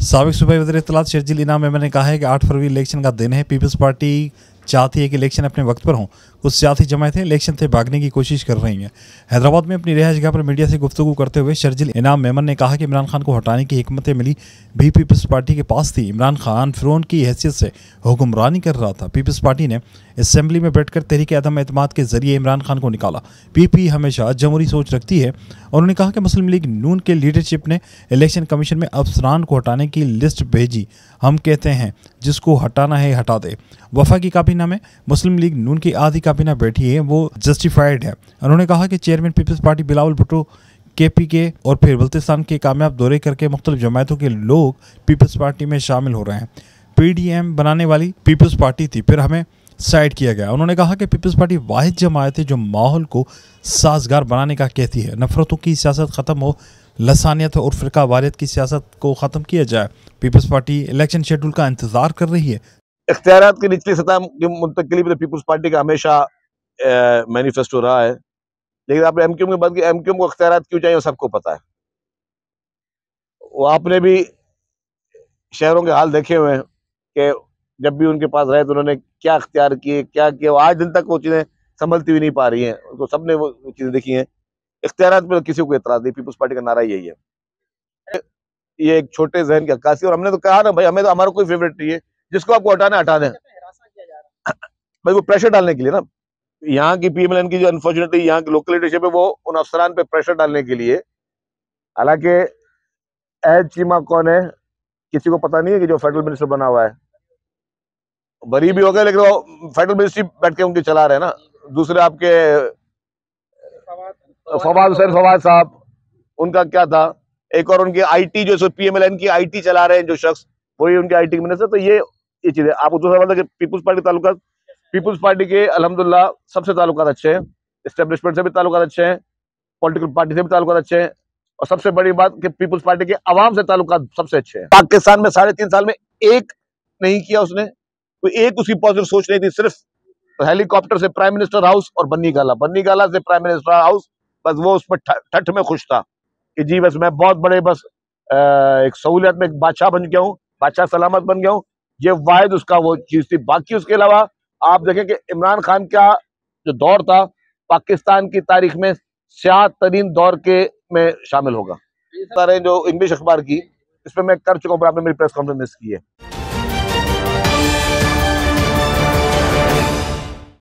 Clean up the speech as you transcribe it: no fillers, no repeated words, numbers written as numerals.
साबिक सूबाई वज़ीर इत्तलात शर्जील इनाम मेमन ने कहा है कि 8 फरवरी इलेक्शन का दिन है। पीपल्स पार्टी चाहती है कि इलेक्शन अपने वक्त पर हों। कुछ सियासी जमायतें इलेक्शन से भागने की कोशिश कर रही हैं। हैदराबाद में अपनी रिहाइशगाह पर मीडिया से गुफ्तगू करते हुए शर्जील इनाम मेमन ने कहा कि इमरान खान को हटाने की हिकमत मिली भी पीपल्स पार्टी के पास थी। इमरान खान फिरौन की हैसियत से हुक्मरानी कर रहा था। पीपल्स पार्टी ने असेंबली में बैठकर तहरीक अदम एतमाद के जरिए इमरान खान को निकाला। पीपी हमेशा जमहूरी सोच रखती है। उन्होंने कहा कि मुस्लिम लीग नून के लीडरशिप ने इलेक्शन कमीशन में अफसरान को हटाने की लिस्ट भेजी। हम कहते हैं जिसको हटाना है हटा दे। वफाकी काबीना में मुस्लिम लीग नून की आधी काबीना बैठी है, वो जस्टिफाइड है। उन्होंने कहा कि चेयरमैन पीपल्स पार्टी बिलावल भुट्टो KPK और फिर बल्तिस्तान के कामयाब दौरे करके मुख्तलिफ जमायतों के लोग पीपल्स पार्टी में शामिल हो रहे हैं। PDM बनाने वाली पीपल्स पार्टी थी, फिर हमें साइड किया गया। उन्होंने कहा कि पीपल्स पार्टी वाहिद जमायत है जो माहौल को साजगार बनाने का कहती है। नफरतों की सियासत ख़त्म हो, लसानियत और फ़िरका वारियत की सियासत को ख़त्म किया जाए। पीपल्स पार्टी इलेक्शन शेड्यूल का इंतज़ार कर रही है। इख्तियारात की निचली सतह की मुंतकिली में पीपल्स पार्टी का हमेशा मैनिफेस्टो रहा है, लेकिन आपने MQM की बात की। MQM को इख्तियारात क्यों चाहिए सबको पता है। वो आपने भी शहरों के हाल देखे हुए हैं कि जब भी उनके पास रहे तो उन्होंने क्या इख्तियार किए, क्या किया। आज दिन तक वो चीज़ें संभलती हुई नहीं पा रही हैं। उनको सबने वो चीज़ें देखी हैं। इख्तियारात में किसी को एतराज़ नहीं। पीपल्स पार्टी का नारा यही है। ये एक छोटे जहन की अक्कासी, और हमने तो कहा ना भाई, हमें तो हमारा कोई फेवरेट नहीं है। जिसको आपको हटाना हटा दें भाई, वो प्रेशर डालने के लिए ना। यहाँ की PMLN की जो अनफॉर्चुनेटली यहाँ की लोकल लीडरशिप है, वो उन अफसरान पे प्रेशर डालने के लिए, हालांकि एज चीमा कौन है किसी को पता नहीं है कि जो फेडरल मिनिस्टर बना हुआ है, बरी भी हो गए, लेकिन वो फेडरल मिनिस्ट्री बैठ के उनकी चला रहे हैं ना। दूसरे आपके फवाद हुसैन फवाद साहब, उनका क्या था। एक और उनकी IT जो PMLN की IT चला रहे हैं जो शख्स, वही उनके IT मिनिस्टर। तो ये चीजें आपको दूसरा मतलब कि पीपल्स पार्टी ताल्लुकात, पीपल्स पार्टी के अल्हम्दुलिल्लाह सबसे ताल्लुकात अच्छे हैं। एस्टेब्लिशमेंट से भी ताल्लुकात अच्छे हैं, पॉलिटिकल पार्टी से भी ताल्लुकात अच्छे हैं, और सबसे बड़ी बात कि पीपल्स पार्टी के अवाम से ताल्लुकात सबसे अच्छे हैं। पाकिस्तान में 3.5 साल में एक नहीं किया उसने, तो एक उसकी पॉजिटिव सोच नहीं थी। सिर्फ हेलीकॉप्टर से प्राइम मिनिस्टर हाउस और बन्नी गाला से प्राइम मिनिस्टर हाउस, बस वो उसमें ठठ में खुश था कि जी बस मैं बहुत बड़े बस एक सहूलियत में एक बादशाह बन गया हूँ, बादशाह सलामत बन गया हूँ। ये वाहिद उसका वो चीज थी। बाकी उसके अलावा आप देखें कि इमरान खान का जो दौर था पाकिस्तान की तारीख में स्याह तरीन दौर के में शामिल होगा। सारे जो इंग्लिश अखबार की, इस पर मैं कर चुका हूँ, आपने मेरी प्रेस कॉन्फ्रेंस की है।